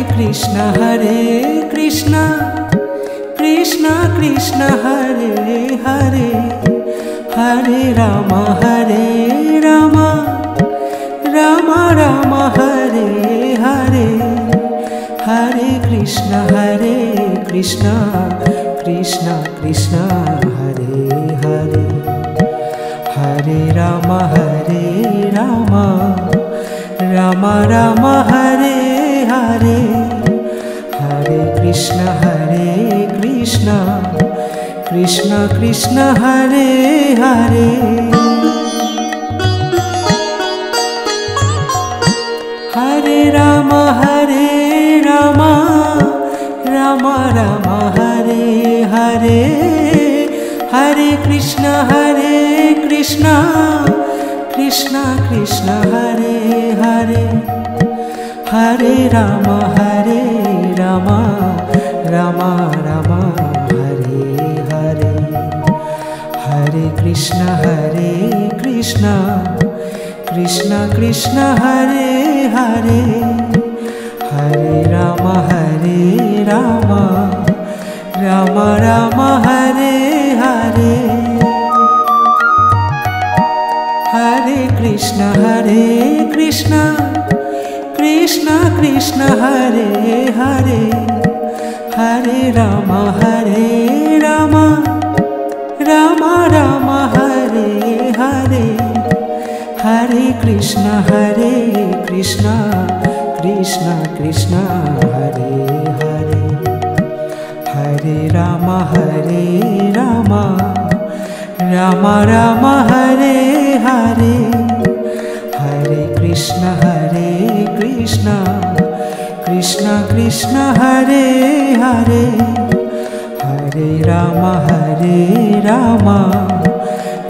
Krishna Krishna Krishna Hare Hare Hare Rama Rama Rama Hare Hare Hare Krishna Krishna Krishna Hare Hare Hare Rama Rama Rama Hare Hare Hare Krishna Krishna Hare Hare Hare Rama Rama Rama Hare Hare Hare Krishna Krishna Hare Hare Hare Rama Rama Hare Hare Hare Krishna Krishna Hare Hare Hare Rama Rama Hare Hare Hare Krishna Krishna Hare Hare Hare Rama Rama Hare Hare Hare Krishna Krishna Hare Hare Hare Rama Rama Hare Hare Hare Krishna Krishna Hare Hare Hare Rama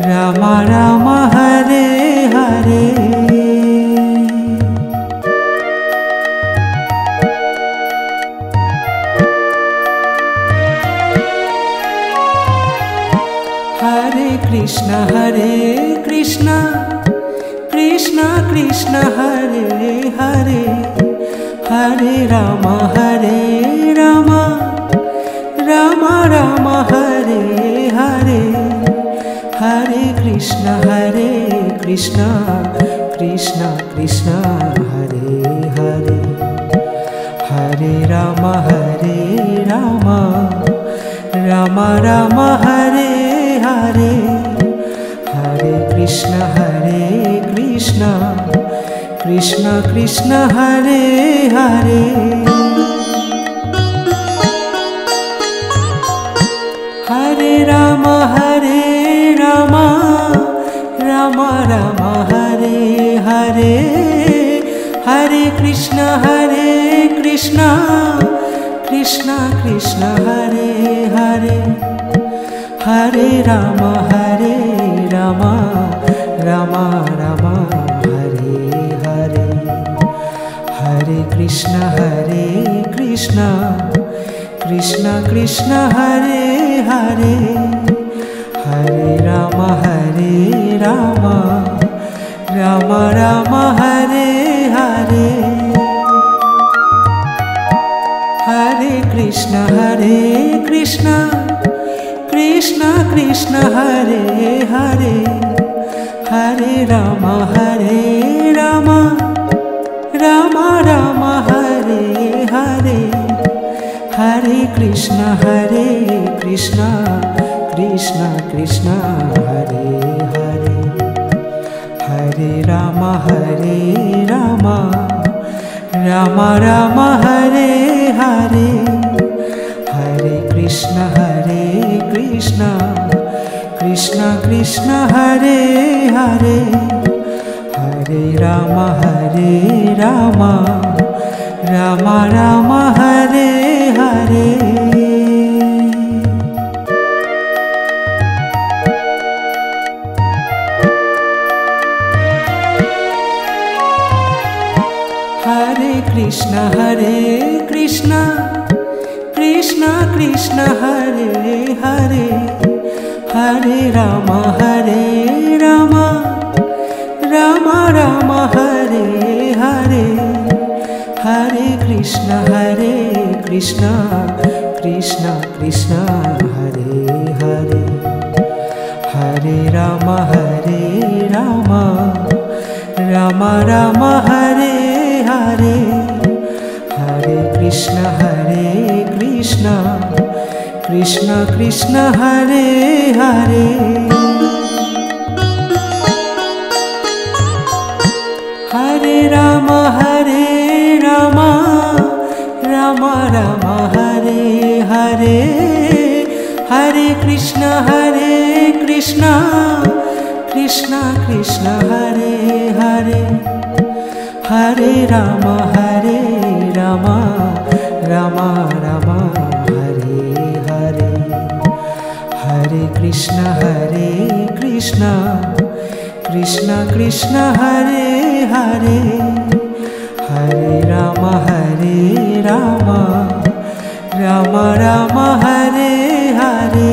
Rama Hare Hare Hare Krishna Krishna Hare Hare Hare Rama Rama Hare Hare Hare Krishna Krishna Hare Hare Hare Rama Rama Hare Hare Hare Krishna Krishna Hare Hare Hare Rama Rama Hare Hare Hare Krishna Krishna Hare Hare Hare Rama Rama Hare Hare Hare Krishna Krishna Hare Hare Hare Rama Rama Hare Hare Hare Krishna Krishna Hare Hare Hare Rama Rama Hare Hare Hare Krishna Krishna Hare Hare Hare Rama Rama Hare Hare Hare Krishna Krishna Hare Hare Hare Rama Rama Hare Hare Hare Krishna Hare Hare Hare Rama Rama Hare Hare Hare Krishna Krishna Krishna Krishna Hare Hare Hare Rama Rama Rama Hare Hare Hare Krishna Krishna Krishna Hare Hare Hare Rama Rama Rama Hare Hare Hare Krishna Krishna Krishna Hare Hare Hare Rama Rama Rama Hare Hare Hare Krishna Krishna Krishna Hare Hare Hare Rama Rama Rama Hare Hare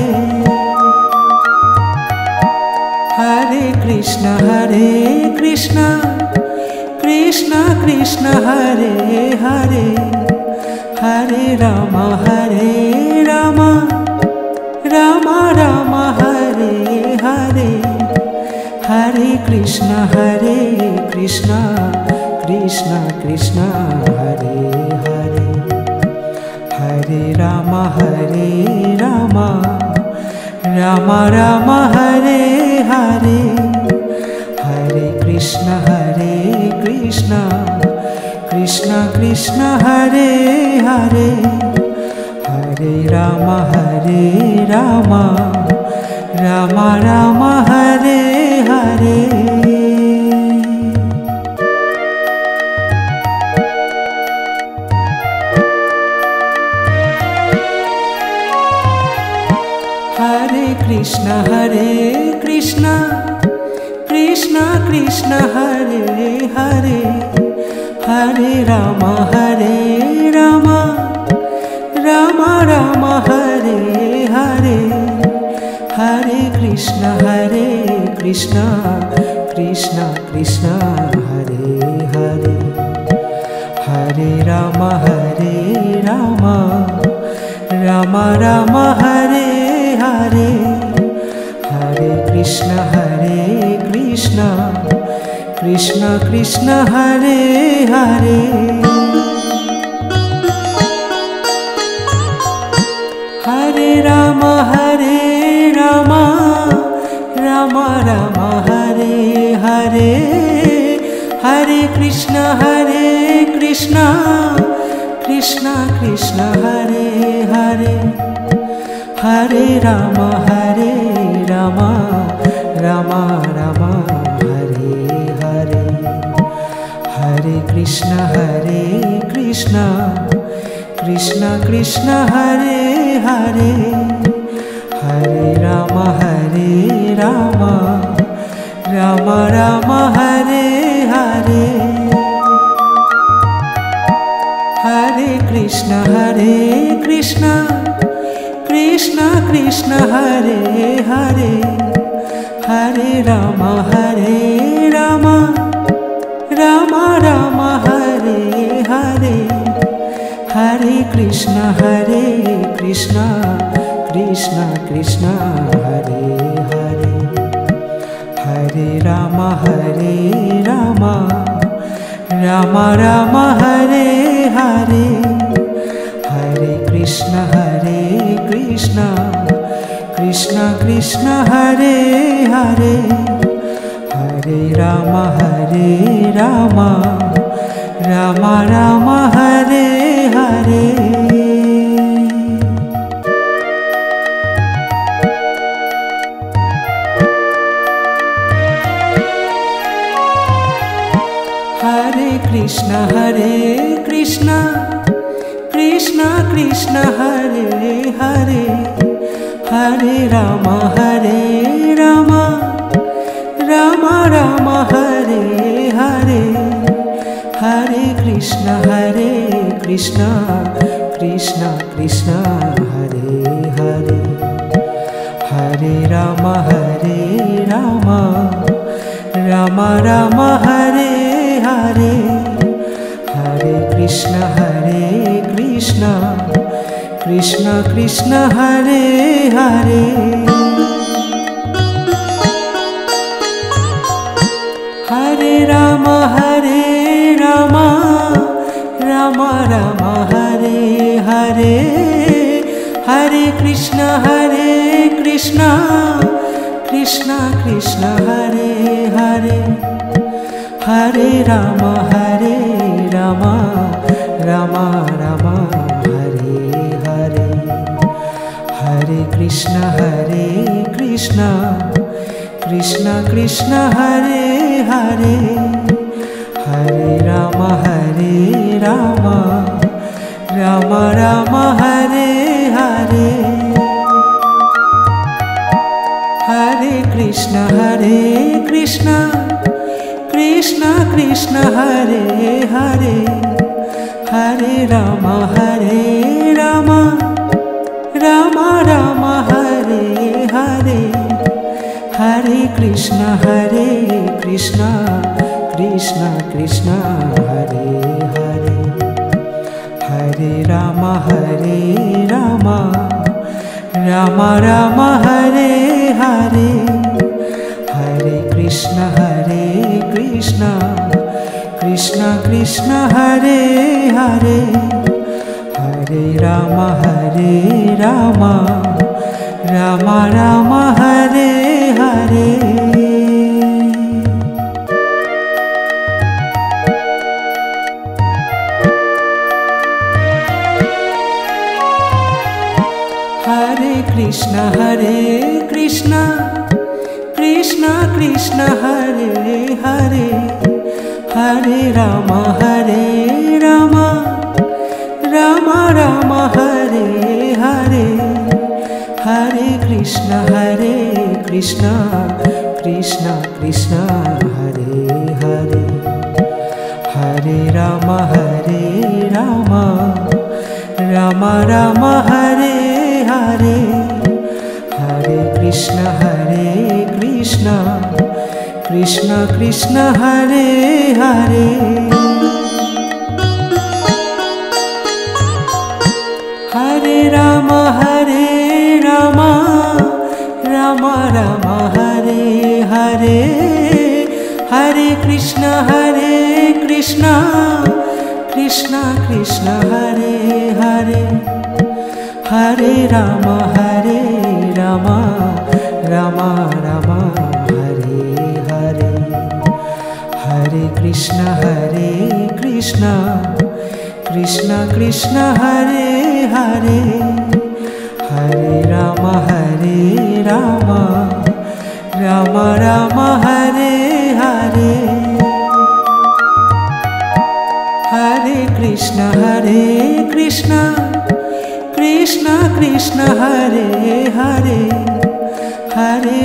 Hare Krishna Krishna Krishna Hare Hare Hare Rama Rama Rama Hare Hare Hare Krishna Krishna Hare Hare Hare Rama Rama Rama Hare Hare Hare Krishna Krishna Hare Hare Hare Rama Rama Rama Hare Hare Hare Krishna Krishna Hare Hare Hare Rama Rama Rama Hare Hare Hare Krishna Krishna Hare Hare Hare Rama Rama Rama Hare Hare Hare Krishna Krishna Hare Hare Hare Rama Rama Rama Hare Hare Hare Krishna Krishna Hare Hare Hare Rama Rama Rama Hare Hare Hare Krishna Krishna Hare Hare Hare Rama Rama Rama Hare Hare Hare Krishna Krishna Hare Hare Hare Rama Rama Rama Hare Hare Hare Krishna Krishna Hare Hare Hare Rama Rama Rama Hare Hare Hare Krishna Krishna Hare Hare Hare Rama Rama Rama Hare Hare Hare Krishna Krishna Hare Hare Hare Rama Rama Rama Hare Hare Hare Krishna Krishna Hare Hare Hare Rama Rama Rama Hare Hare Hare Krishna Krishna, Krishna Krishna Hare Hare. Hare Rama Rama Rama Hare Hare, Hare Krishna Krishna Krishna Hare Hare. Hare Rama Rama Rama Hare Hare. Hare Krishna Krishna Krishna Hare Hare. Hare Rama Rama Rama Hare Hare. Hare Krishna Krishna Krishna Hare Hare. Hare Rama Rama Rama Hare Hare. Hare Krishna Krishna Hare Hare. Hare Rama Rama Rama Hare Hare. Hare Krishna Krishna Hare Hare. Hare Rama Rama Rama Hare Hare. Hare Krishna Krishna Hare Hare. Hare Rama Rama Rama Hare Hare. Hare Krishna Krishna Hare Hare. Hare Rama Rama Rama Hare Hare. Hare Krishna Krishna Hare Hare. Hare Rama Rama Rama Hare Hare. Hare Krishna Krishna Hare Hare. Hare Rama Rama Rama Hare Hare. Hare Krishna Krishna Hare Hare. Hare Rama Rama Rama Hare Hare. Hare Krishna Krishna Hare Hare. Hare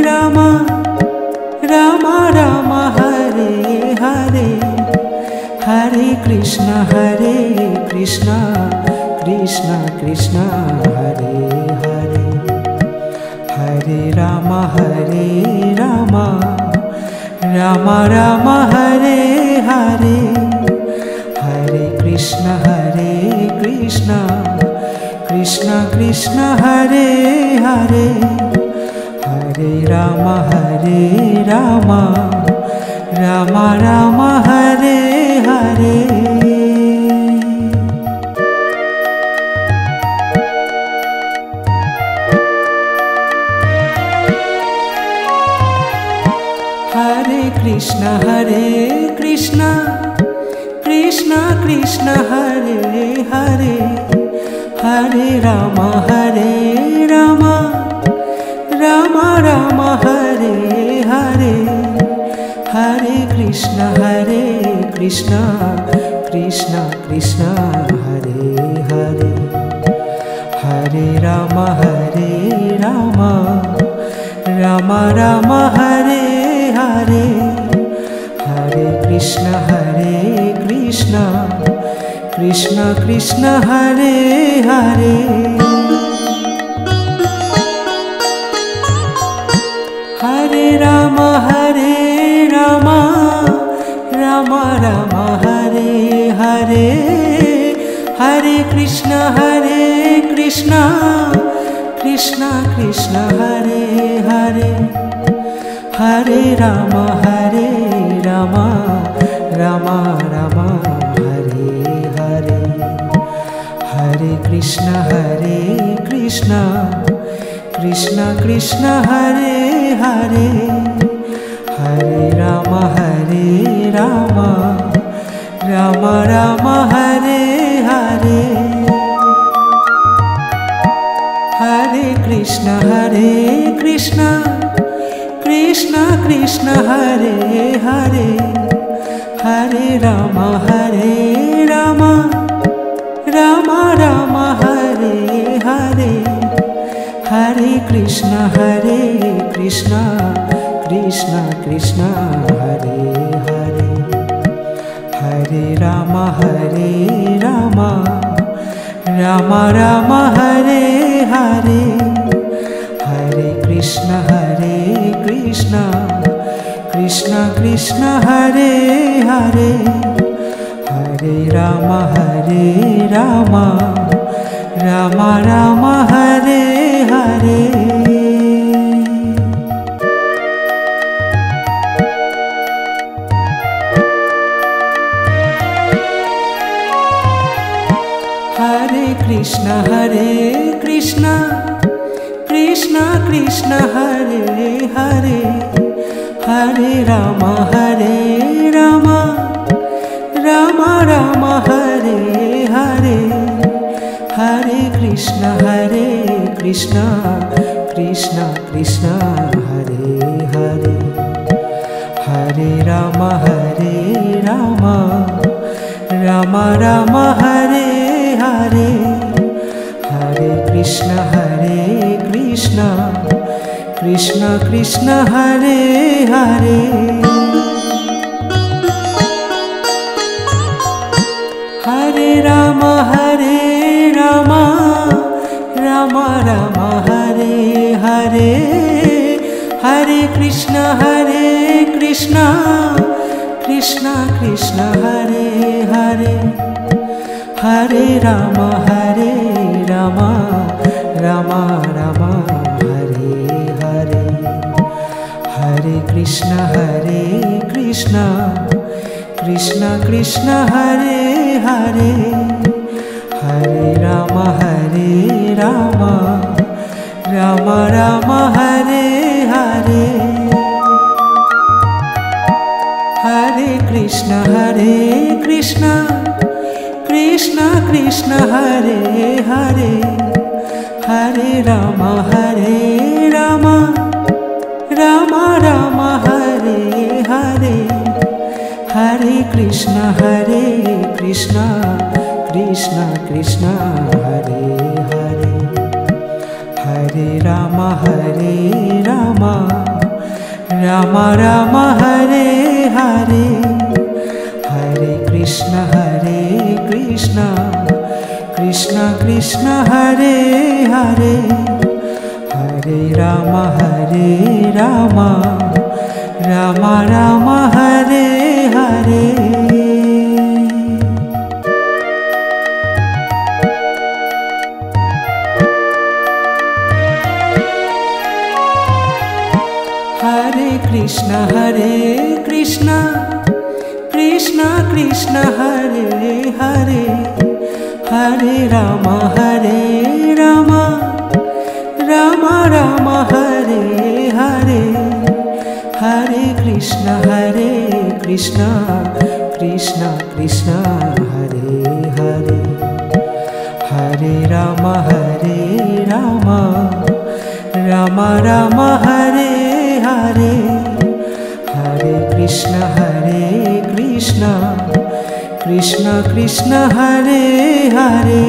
Rama Rama Rama Hare Hare. Hare Krishna Krishna Hare Hare. Hare Rama Rama Rama Hare Hare. Hare Krishna Krishna Hare Hare. Hare Rama Rama Rama Hare Hare. Hare Krishna Krishna Hare Hare. Hare Rama Rama Rama Hare Hare. Hare Krishna Krishna Hare Hare. Hare Rama Rama Hare Hare. Hare Krishna Krishna Hare Hare. Hare Rama Rama Rama Hare Hare. Hare Krishna Krishna Krishna Hare Hare, Hare Rama Rama Rama Hare Hare, Hare Krishna Krishna Krishna Hare Hare, Hare Rama Rama Rama Hare Hare, Hare Krishna Krishna Krishna Hare Hare, Hare Rama Rama Rama Hare Hare, Hare Krishna Krishna Hare Hare, Hare Rama Rama Hare Hare, Hare Krishna Krishna Hare Hare, Hare Rama Rama Hare Hare. Hare Krishna Krishna Hare Hare, Hare Rama Rama Hare Hare, Hare Krishna Krishna Hare Hare, Hare Rama Rama Hare Hare, Hare Krishna Krishna Hare Hare. Hare Rama Rama Hare Hare, Hare Krishna Krishna Hare Hare, Hare Rama Rama Hare Hare, Hare Krishna Krishna Hare Hare, Hare Rama Rama Hare Hare, Hare Krishna Krishna Hare Hare, Hare Rama Rama Hare Hare, Hare Krishna Krishna Hare Hare, Hare Rama Rama Hare Hare, Hare Krishna Krishna Hare Hare, Hare Rama Rama Hare Hare. Hare Krishna Krishna Hare Hare, Hare Rama Rama Hare Hare, Hare Krishna Krishna Hare Hare, Hare Rama Rama Hare Hare, Hare Krishna Krishna Hare Hare.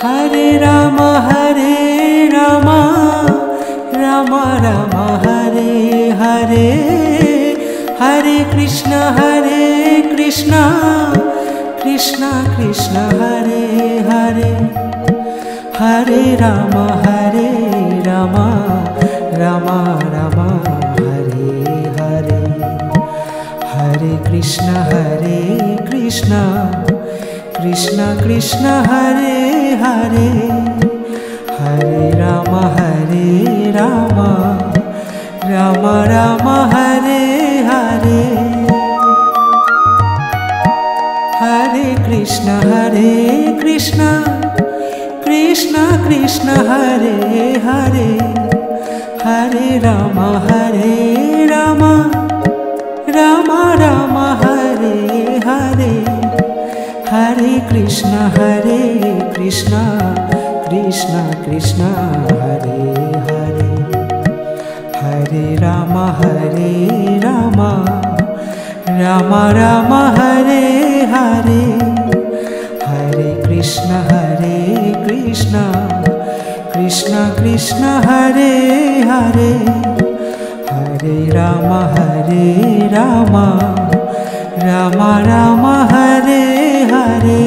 Hare Rama Rama Hare Hare, Hare Krishna Krishna Hare Hare, Hare Rama Rama Hare Hare, Hare Krishna Krishna, Krishna Krishna Hare Hare, Hare Rama Rama Rama Hare Hare, Hare Krishna Krishna Krishna Hare Hare, Hare Rama Rama Rama Hare Hare, Hare Krishna Krishna Krishna Hare Hare, Hare Rama Rama Rama Hare Hare, Hare Krishna Krishna Krishna Hare Hare, Hare Rama Rama Rama Hare Hare.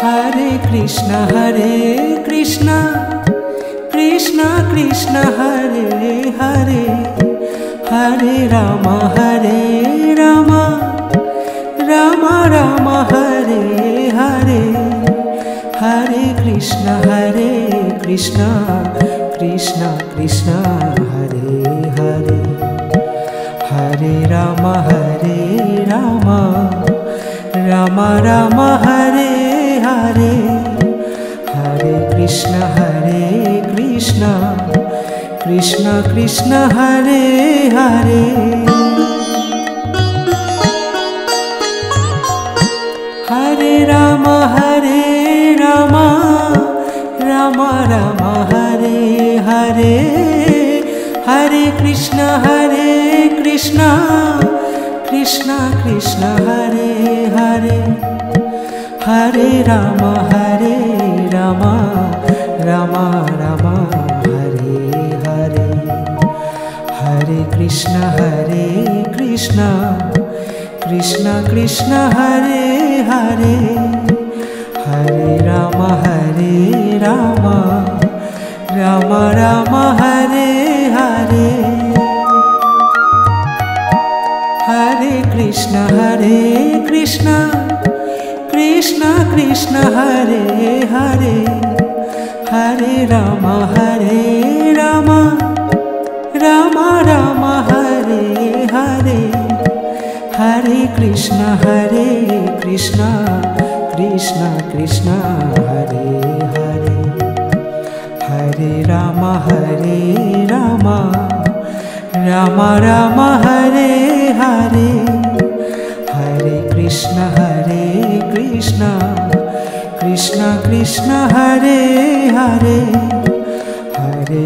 Hare Krishna Krishna Krishna Hare Hare, Hare Rama Rama Rama Hare Hare, Hare Krishna Krishna Hare Hare, Hare Rama Rama Hare Hare, Hare Krishna Krishna Hare Hare. Hare Rama Rama Hare Hare, Hare Krishna Krishna Hare Hare, Hare Rama Rama Hare Hare, Hare Krishna Krishna Hare Hare, Hare Rama Rama Hare Hare, Hare Krishna Krishna Hare Hare, Hare Rama Rama Hare Hare, Hare Krishna Krishna Hare Hare, Hare Rama Rama Hare Hare, Hare Krishna Krishna Hare Hare, Hare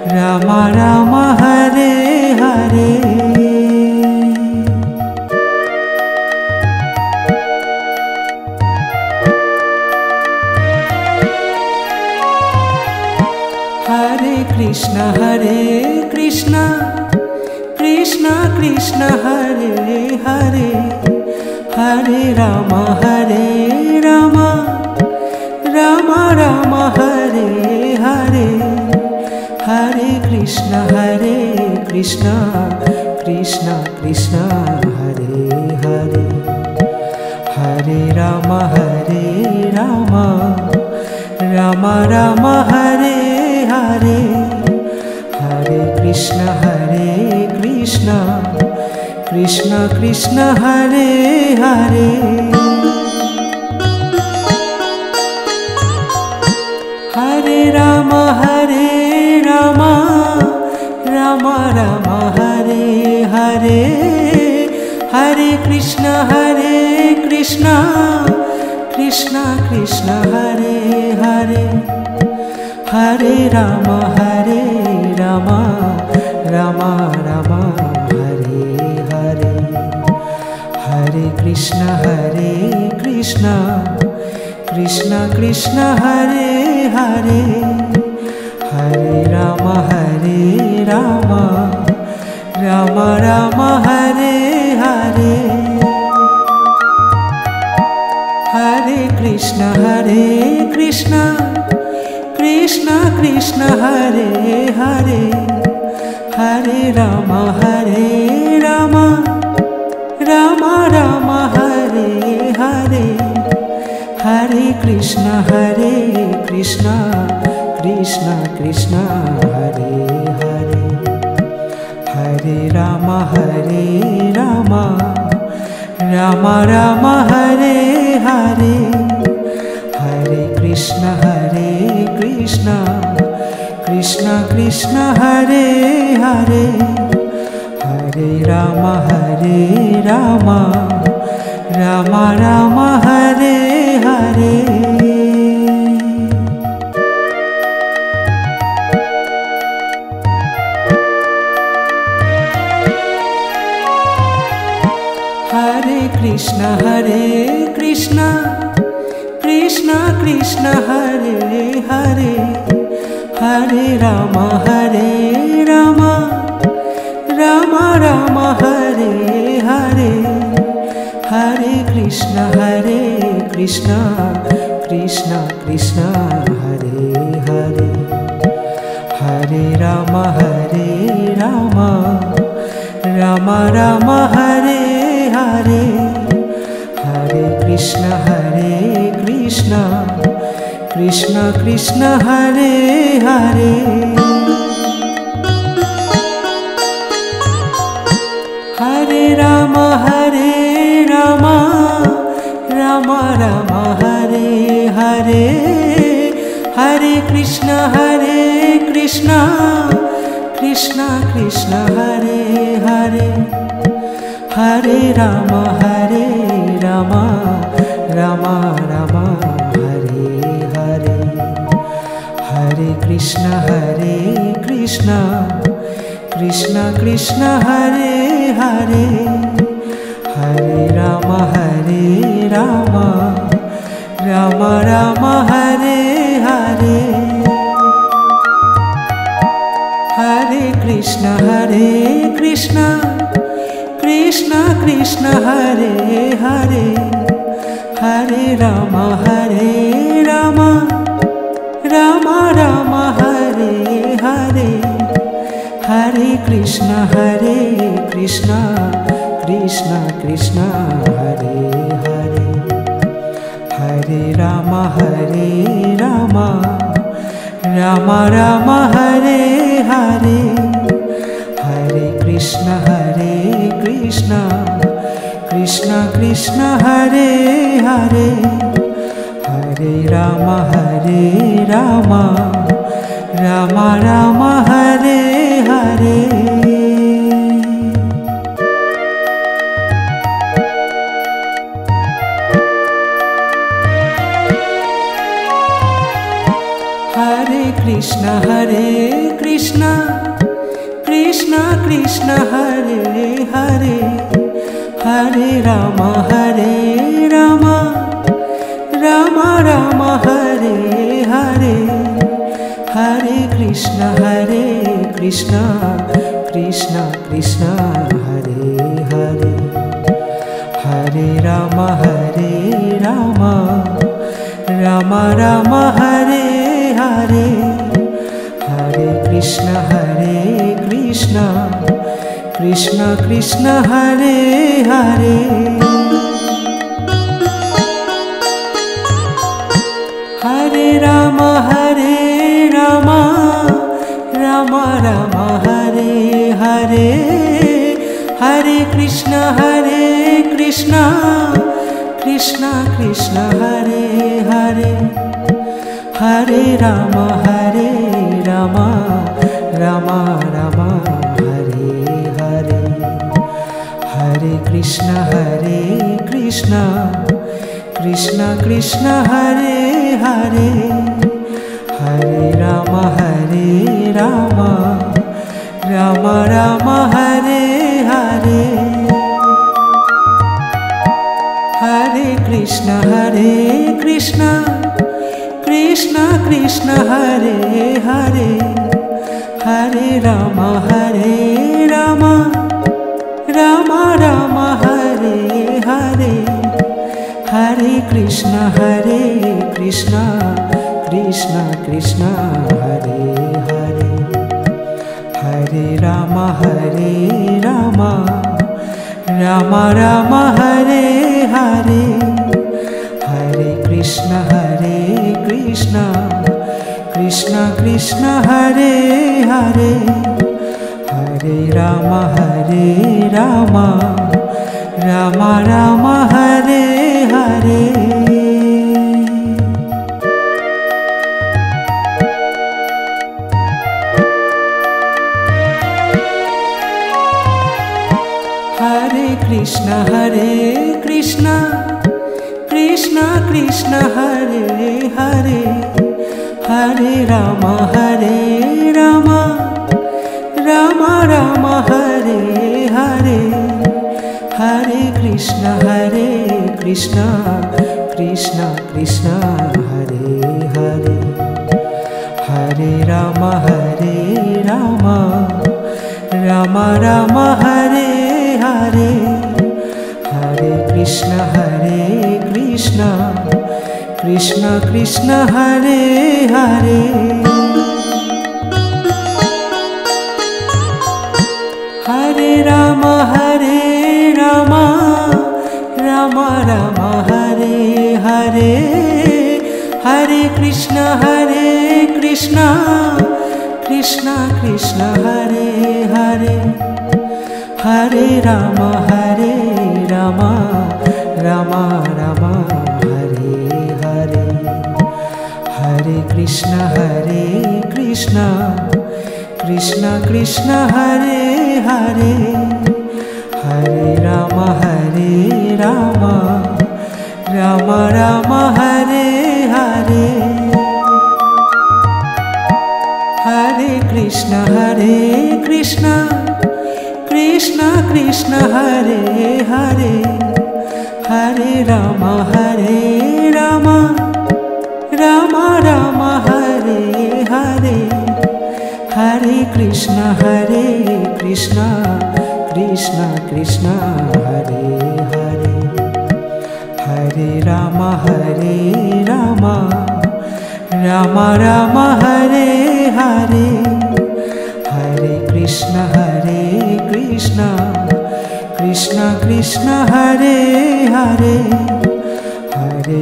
Rama Rama Hare Hare. Hare Krishna Krishna Hare Hare, Hare Rama Rama Hare Hare, Hare Krishna Krishna Hare Hare, Hare Rama Rama Hare Hare, Hare Krishna Krishna Hare Hare. Hare Rama Rama Hare Hare, Hare Krishna Krishna Hare Hare, Hare Rama Rama Hare Hare, Hare Krishna Krishna Hare Hare, Hare Rama Rama Hare Hare, Hare Krishna Krishna Hare Krishna Krishna Krishna Hare Hare Hare Rama Rama Rama Hare Hare Hare Krishna Krishna Krishna Hare Hare Hare Rama Rama Rama Hare Hare Hare Krishna Krishna Krishna Hare Hare Hare Rama Rama Rama Hare Hare Krishna Krishna Krishna Hare Hare Hare Rama Rama Rama Hare Hare Hare Krishna Krishna Krishna Hare Hare Hare Rama Rama Rama Hare Hare Hare Krishna Krishna Hare Hare Hare Rama Rama Rama Hare Hare Hare Krishna Krishna Krishna Hare Hare Hare Rama Rama Rama Hare Hare Hare Krishna Krishna Hare Hare Hare Rama Rama Rama Hare Hare Hare Krishna Krishna Hare Hare Hare Rama Rama Rama Hare Hare Hare Krishna Krishna Hare Hare Hare Rama Rama Rama Hare Hare Hare Krishna Krishna Hare Hare Hare Rama Rama Rama Hare Hare Hare Krishna Krishna Hare Hare Hare Rama Rama Rama Hare Hare Hare Krishna Krishna Hare Hare Hare Rama Rama Rama Hare Hare Hare Krishna Krishna Hare Hare Hare Rama Rama Rama Hare Hare Hare Krishna Krishna Hare Hare Hare Rama Rama Rama Hare Hare Hare Krishna Krishna Hare Hare Hare Rama Rama Rama Hare Hare Hare Krishna Krishna Hare Hare Hare Rama Rama Rama Hare Hare Hare Krishna Krishna Krishna Hare Hare, Hare Rama Rama Rama Hare Hare, Hare Krishna Krishna Krishna Hare Hare, Hare Rama Rama Rama Hare Hare. Hare Krishna Krishna Krishna Hare Hare, Hare Rama Rama Rama Hare Hare, Hare Krishna Krishna Hare Hare, Hare Rama Rama Hare Hare, Hare Krishna Krishna Hare Hare. Hare Rama Rama Hare Hare, Hare Krishna Krishna Hare Hare, Hare Rama Rama Hare Hare, Hare Krishna Krishna Hare Hare, Hare Rama Rama Hare Hare. Hare Krishna Krishna Hare Hare, Hare Rama Rama Hare Hare, Hare Krishna Krishna Hare Hare, Hare Rama Rama Hare Hare, Hare Krishna Krishna Hare Hare, Hare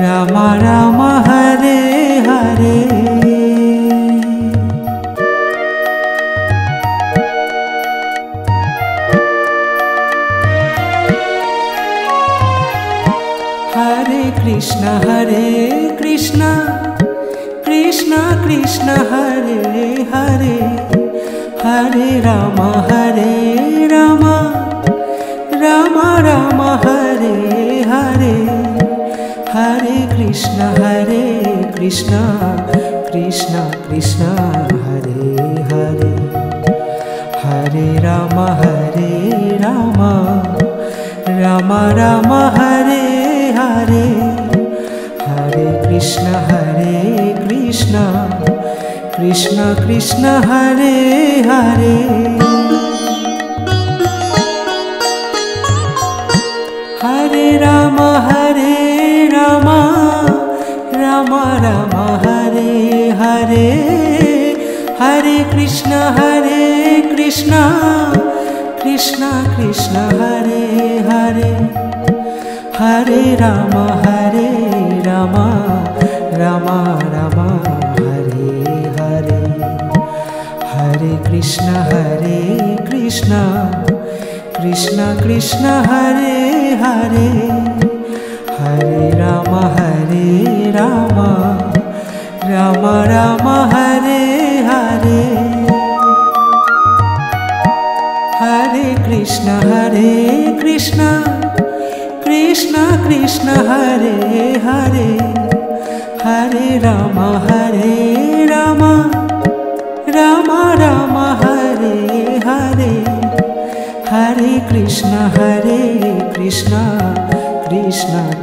Rama Rama Hare Hare. Hare Krishna Krishna Hare Hare, Hare Rama Rama Hare Hare, Hare Krishna Krishna Hare Hare, Hare Rama Rama Hare Hare, Hare Krishna Krishna Hare Hare. Hare Rama Rama Hare Hare, Hare Krishna Krishna Hare Hare, Hare Rama Rama Hare Hare, Hare Krishna Krishna Hare Hare, Hare Rama Rama Hare Hare. Hare Krishna Krishna Hare Hare, Hare Rama Rama Hare Hare, Hare Krishna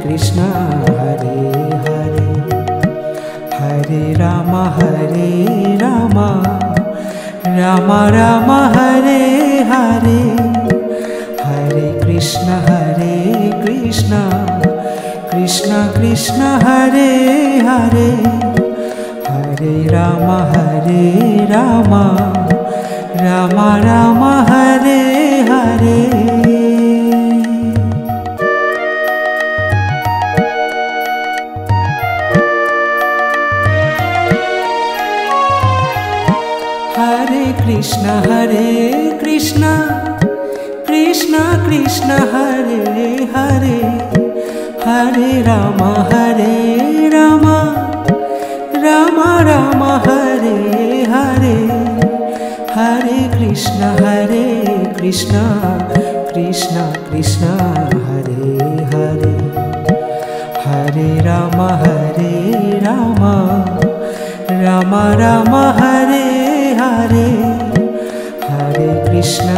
Krishna Hare Hare, Hare Rama Rama Hare Hare, Hare Krishna Krishna Hare Hare, Hare Rama Rama Rama Hare Hare. Hare Krishna Krishna Krishna Hare Hare, Hare Rama Rama Rama Hare Hare, Hare Krishna Krishna Krishna Hare Hare, Hare Rama Rama Rama Hare Hare, Hare Krishna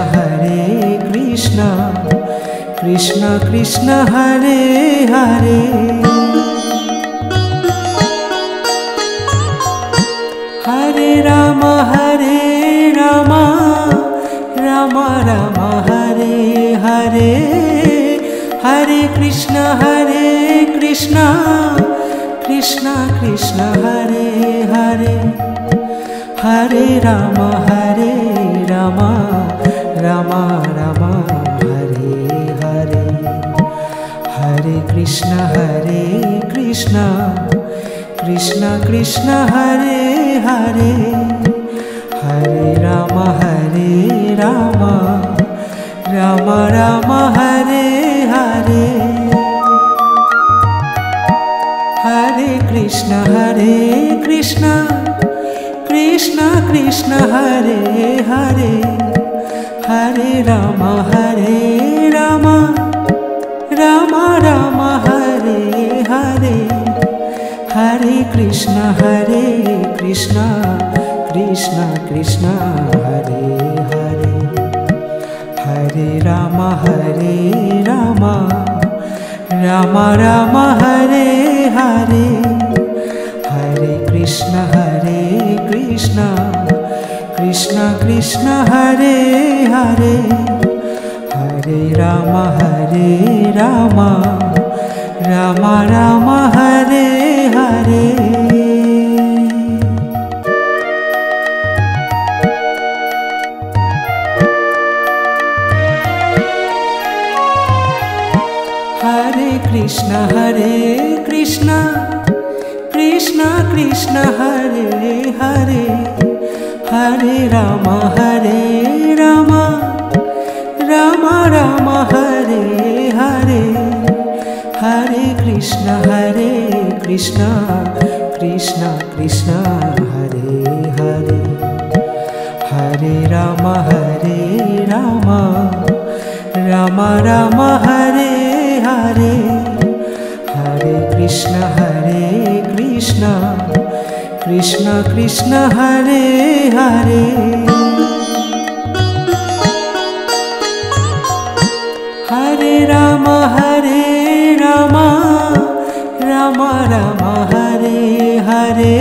Krishna Krishna Hare Hare. Hare Rama Rama Rama Hare Hare, Hare Krishna Krishna Krishna Hare Hare, Hare Rama Rama Rama Hare Hare, Hare Krishna Krishna Krishna Hare Hare, Hare Rama Rama Rama Hare Hare. Hare Krishna Krishna Hare Hare, Hare Rama Rama Rama Hare Hare, Hare Krishna Krishna Hare Hare, Hare Rama Rama Hare Hare, Hare Krishna Krishna Hare Hare, Hare Rama Rama Hare Hare. Hare Krishna Krishna Hare Hare, Hare Rama Rama Rama Hare Hare, Hare Krishna Krishna Hare Hare, Hare Rama Rama Hare Hare, Hare Krishna Krishna Hare Hare. Hare Rama Rama Hare Hare,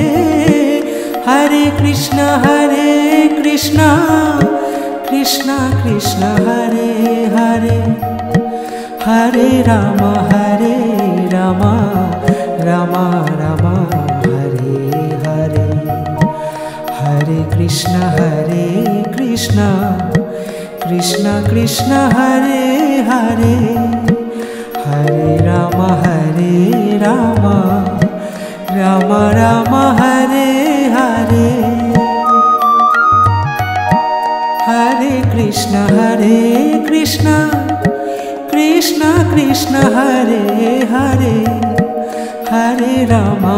Hare Krishna Krishna Hare Hare, Hare Rama Rama Hare Hare, Hare Krishna Krishna Hare Hare, Hare Rama Rama Hare Hare. Hare Krishna Krishna Hare Hare, Hare Rama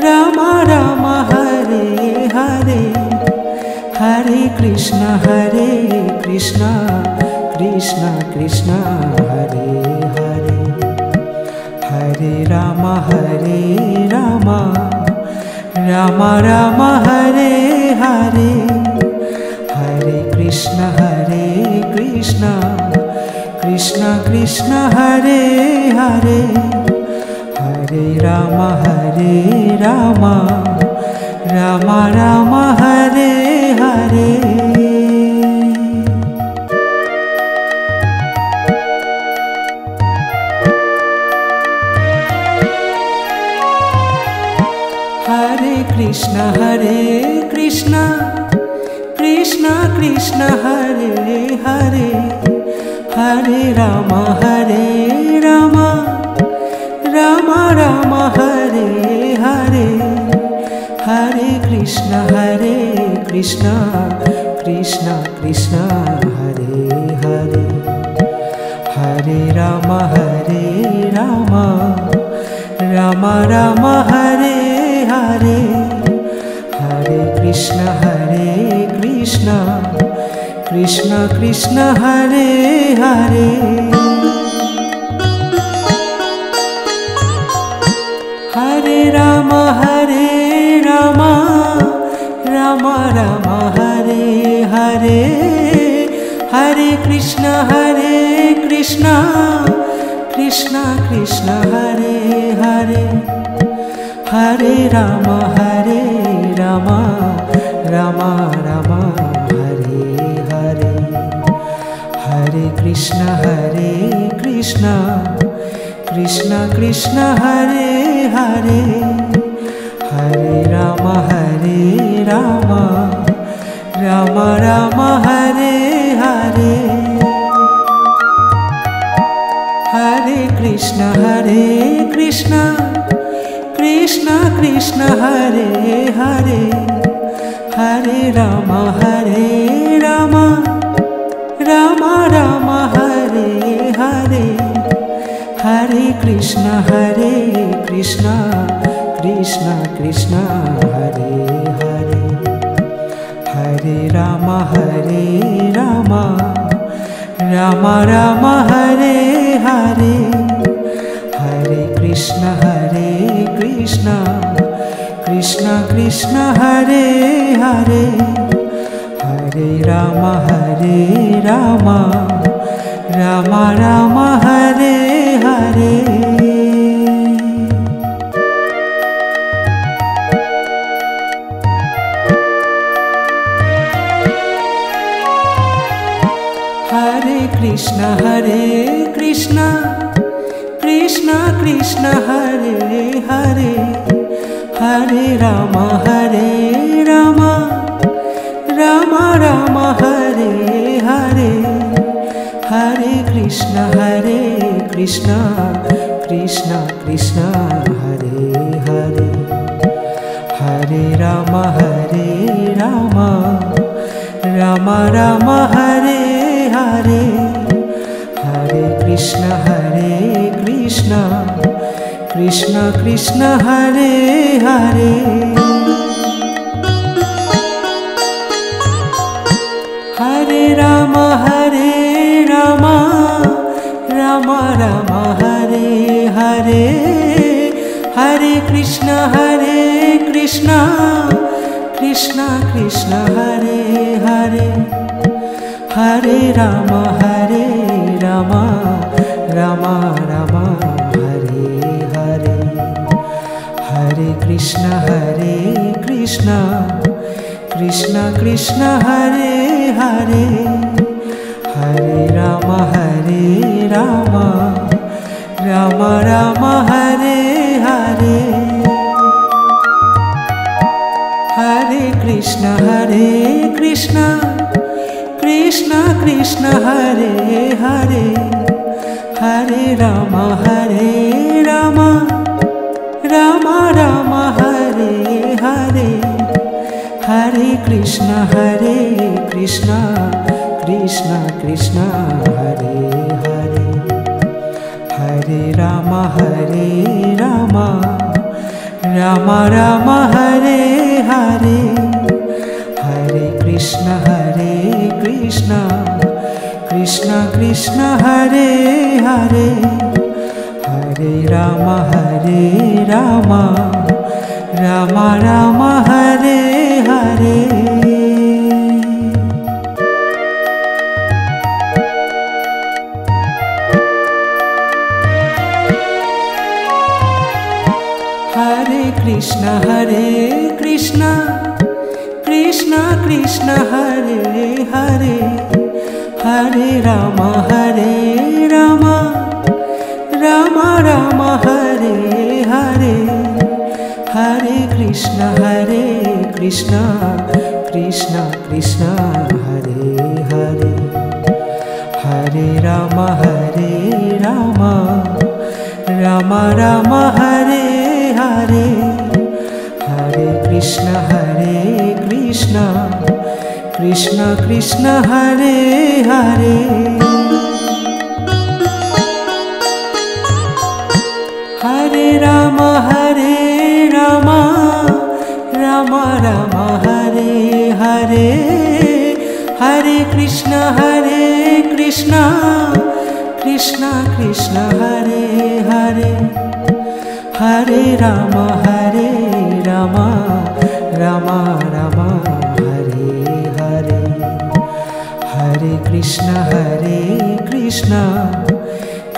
Rama Hare Hare, Hare Krishna Krishna Hare Hare, Hare Rama Rama Hare Hare, Hare Krishna Krishna Hare Hare, Hare Rama Rama Hare Hare. Hare Hare Hare Ram Ram Ram Hare Hare Hare Krishna Krishna Krishna Hare Hare Hare Ram Ram Ram Hare Hare Hare Krishna Krishna Krishna Hare Hare Hare Ram Ram Ram Hare Hare Hare Krishna Krishna Krishna Hare Hare Hare Ram Ram Ram Hare Hare Hare Krishna Krishna Krishna Hare Hare Hare Ram Ram Hare Hare Hare Krishna Krishna Hare Hare Hare Ram Ram Hare Hare Hare Krishna Krishna Hare Hare Hare Ram Ram Hare Hare Hare Krishna Krishna Hare Hare Hare Ram Ram Hare Hare Hare Krishna Krishna Hare Hare Hare Ram Ram Hare Hare Hare Krishna Krishna Hare Hare Hare Ram Ram Hare Hare Hare Krishna Krishna Hare Hare Hare Ram Ram Hare Hare Hare Krishna Krishna Hare Hare Hare Ram Ram Hare Hare Hare Krishna Krishna Hare Hare Hare Ram Ram Hare Hare Hare Krishna Krishna Hare Hare Hare Ram Ram Hare Hare Hare Krishna Krishna Hare Hare Hare Ram Ram Hare Hare Hare Krishna Krishna Hare Hare Hare Ram Ram Hare Hare Hare Krishna Krishna Hare Hare Hare Ram Ram Hare Hare Hare Krishna Krishna Hare Hare Rama Hare Rama Rama Rama Hare Hare Hare Krishna Krishna Krishna Hare Hare Hare Rama Rama Rama Hare Hare Hare Krishna Krishna Krishna Hare Hare Hare Rama Rama Rama Hare Hare Hare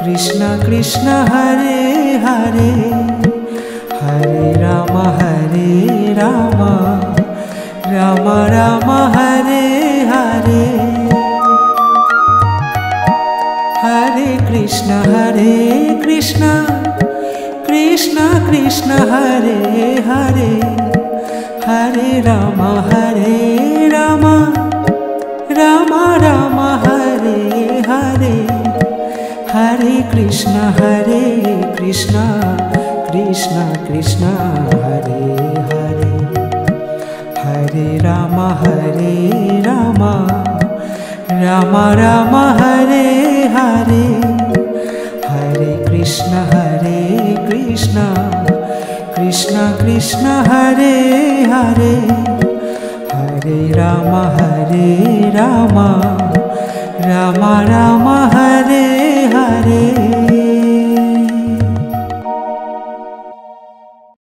Krishna Krishna Hare Hare Hare Rama Rama Rama Hare Hare Hare Krishna Krishna Hare Hare Hare Rama Rama Rama Hare Hare Hare Krishna Krishna Hare Hare Hare Rama Rama Hare Hare Hare Krishna Krishna Hare Hare